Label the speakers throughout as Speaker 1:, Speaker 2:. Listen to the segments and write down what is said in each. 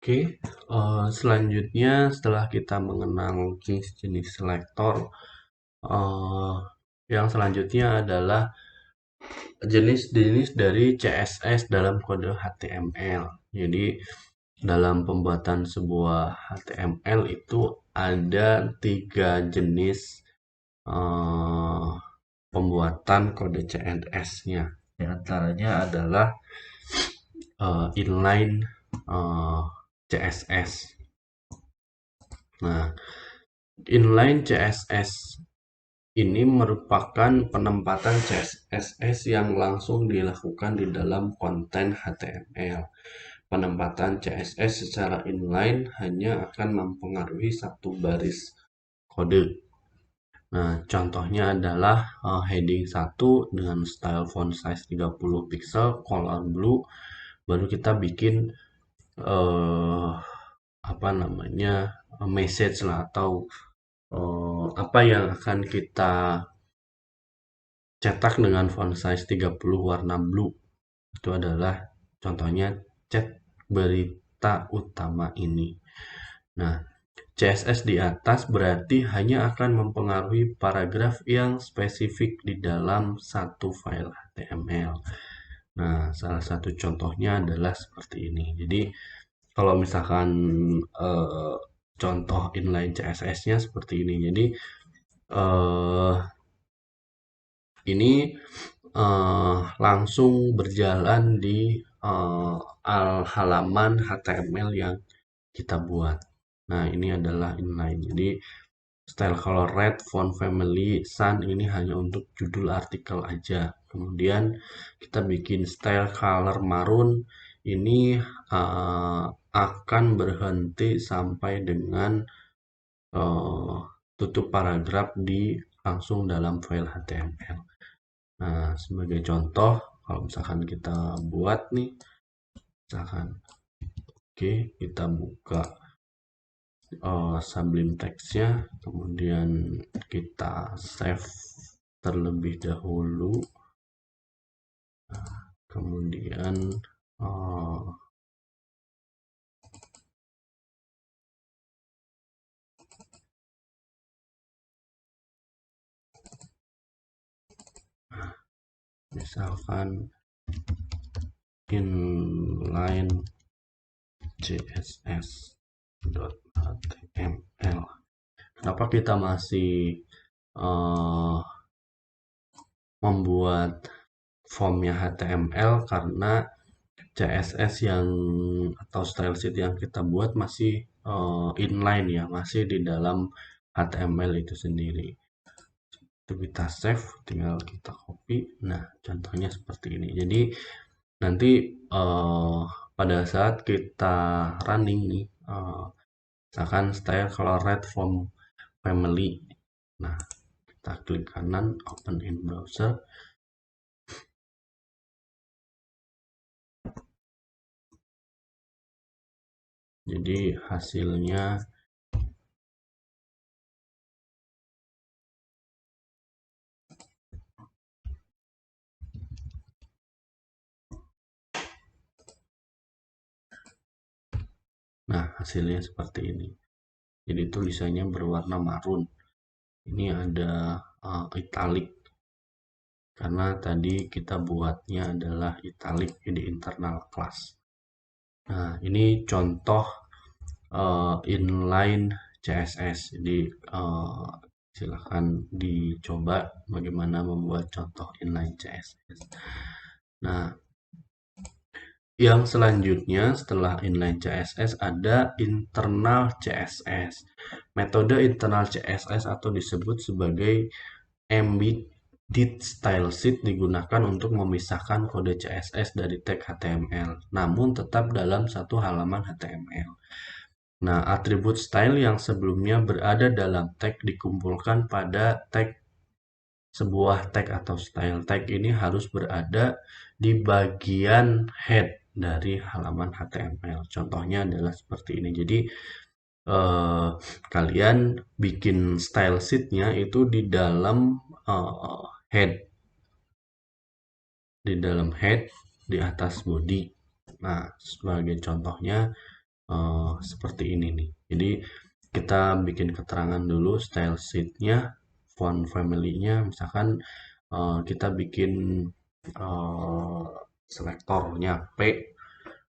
Speaker 1: Oke, selanjutnya setelah kita mengenal jenis-jenis selektor, eh, yang selanjutnya adalah jenis-jenis dari CSS dalam kode HTML. Jadi dalam pembuatan sebuah HTML itu ada 3 jenis eh, pembuatan kode CSS-nya. Di antaranya adalah inline CSS. Nah, inline CSS ini merupakan penempatan CSS yang langsung dilakukan di dalam konten HTML. Penempatan CSS secara inline hanya akan mempengaruhi satu baris kode. Nah, contohnya adalah heading 1 dengan style font size 30 pixel, color blue, baru kita bikin eh, apa namanya message lah atau apa yang akan kita cetak dengan font size 30 warna blue. Itu adalah contohnya chat berita utama ini. Nah, CSS di atas berarti hanya akan mempengaruhi paragraf yang spesifik di dalam satu file HTML. Nah, salah satu contohnya adalah seperti ini. Jadi, kalau misalkan eh, contoh inline CSS-nya seperti ini. Jadi, eh, ini langsung berjalan di halaman HTML yang kita buat. Nah, ini adalah inline. Jadi, style color red, font family, sun ini hanya untuk judul artikel aja. Kemudian kita bikin style color maroon ini akan berhenti sampai dengan uh, tutup paragraf di langsung dalam file HTML. Nah, sebagai contoh, kalau misalkan kita buat nih, misalkan, oke, kita buka Sublime text-nya, kemudian kita save terlebih dahulu, kemudian uh, misalkan inline css.html. Kenapa kita masih uh, membuat formnya HTML? Karena CSS yang atau style sheet yang kita buat masih inline ya, masih di dalam HTML itu sendiri. Itu kita save, tinggal kita copy. Nah, contohnya seperti ini. Jadi nanti pada saat kita running nih, misalkan style color red from family. Nah, kita klik kanan, open in browser. Jadi hasilnya hasilnya seperti ini. Jadi tulisannya berwarna marun. Ini ada italic karena tadi kita buatnya adalah italic di internal class. Nah, ini contoh inline CSS. Jadi silahkan dicoba bagaimana membuat contoh inline CSS. Nah, yang selanjutnya setelah inline CSS ada internal CSS. Metode internal CSS atau disebut sebagai embedded style sheet digunakan untuk memisahkan kode CSS dari tag HTML, namun tetap dalam satu halaman HTML. Nah, atribut style yang sebelumnya berada dalam tag dikumpulkan pada tag sebuah tag atau style tag ini harus berada di bagian head dari halaman HTML. Contohnya adalah seperti ini. Jadi kalian bikin style sheet-nya itu di dalam head, di dalam head di atas body. Nah, sebagai contohnya seperti ini nih. Jadi kita bikin keterangan dulu style sheet-nya, font family-nya, misalkan kita bikin uh, selektornya P,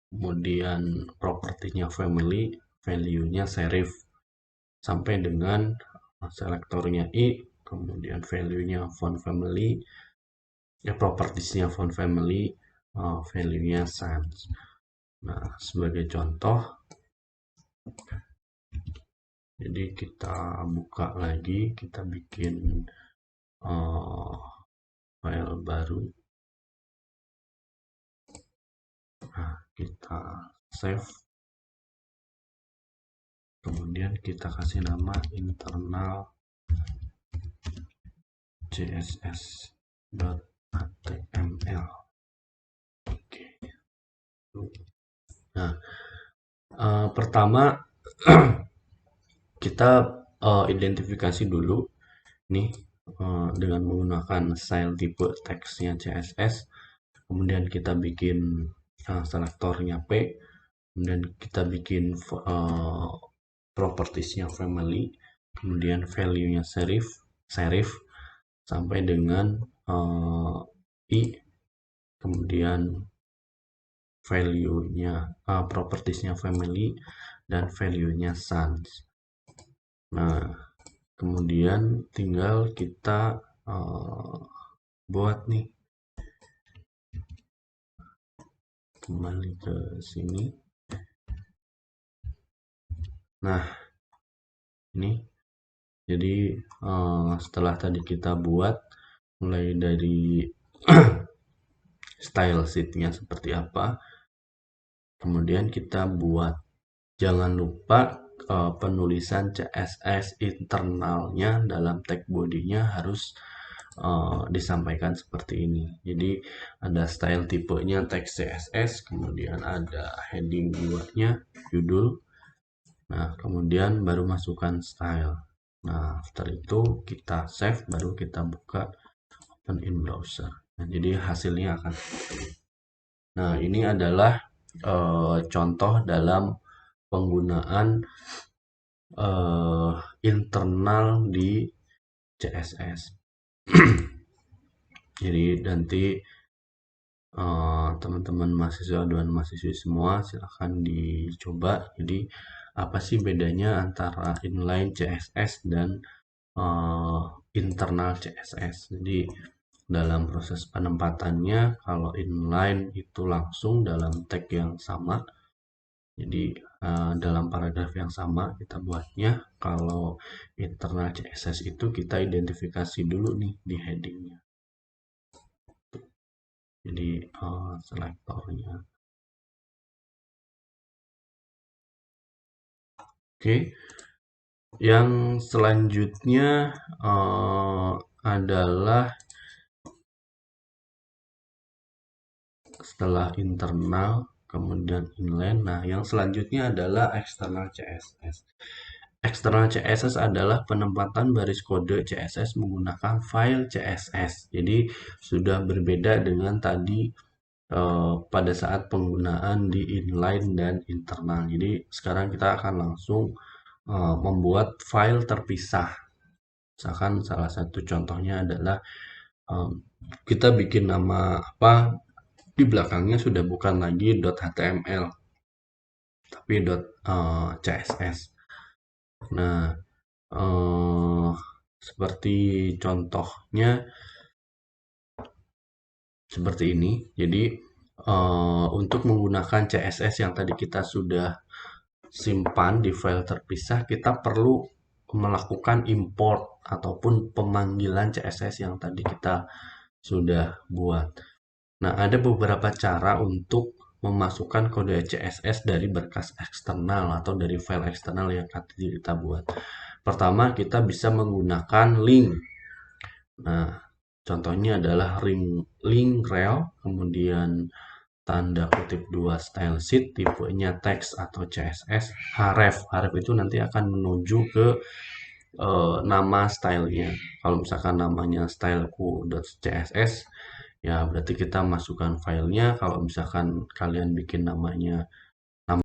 Speaker 1: kemudian propertinya family, value-nya serif, sampai dengan selektornya I, kemudian value-nya font family, ya propertiesnya font family, value-nya sans. Nah, sebagai contoh, jadi kita buka lagi, kita bikin uh, file baru. Nah, kita save. Kemudian kita kasih nama internal css.html. Oke. Nah, pertama kita identifikasi dulu nih dengan menggunakan style tipe teksnya CSS. Kemudian kita bikin selektornya P, kemudian kita bikin propertiesnya family, kemudian value-nya serif sampai dengan I, kemudian value-nya propertiesnya family dan value-nya sans. Nah, kemudian tinggal kita buat nih, kembali ke sini. Nah, ini jadi setelah tadi kita buat mulai dari style sheet-nya seperti apa, kemudian kita buat, jangan lupa penulisan CSS internalnya dalam tag body-nya harus disampaikan seperti ini. Jadi ada style tipenya teks CSS, kemudian ada heading 2-nya judul. Nah, kemudian baru masukkan style. Nah, after itu kita save, baru kita buka open in browser. Nah, jadi hasilnya akan seperti ini. Nah, ini adalah contoh dalam penggunaan internal di CSS. Jadi nanti teman-teman mahasiswa dan mahasiswi semua silahkan dicoba. Jadi apa sih bedanya antara inline CSS dan internal CSS? Jadi dalam proses penempatannya, kalau inline itu langsung dalam tag yang sama, jadi dalam paragraf yang sama kita buatnya. Kalau internal CSS itu kita identifikasi dulu nih di headingnya. Jadi selektornya. Oke, yang selanjutnya adalah setelah internal kemudian inline. Nah, yang selanjutnya adalah external CSS. External CSS adalah penempatan baris kode CSS menggunakan file CSS. Jadi sudah berbeda dengan tadi pada saat penggunaan di inline dan internal. Jadi sekarang kita akan langsung membuat file terpisah. Misalkan salah satu contohnya adalah kita bikin nama apa, di belakangnya sudah bukan lagi .html tapi .css. Nah, seperti contohnya seperti ini. Jadi untuk menggunakan CSS yang tadi kita sudah simpan di file terpisah, kita perlu melakukan import ataupun pemanggilan CSS yang tadi kita sudah buat. Nah, ada beberapa cara untuk memasukkan kode CSS dari berkas eksternal atau dari file eksternal yang tadi kita buat. Pertama, kita bisa menggunakan link. Nah, contohnya adalah link rel, kemudian tanda kutip 2 style sheet, tipenya teks atau CSS, href. Href itu nanti akan menuju ke nama stylenya. Kalau misalkan namanya styleku.css, ya berarti kita masukkan filenya. Kalau misalkan kalian bikin namanya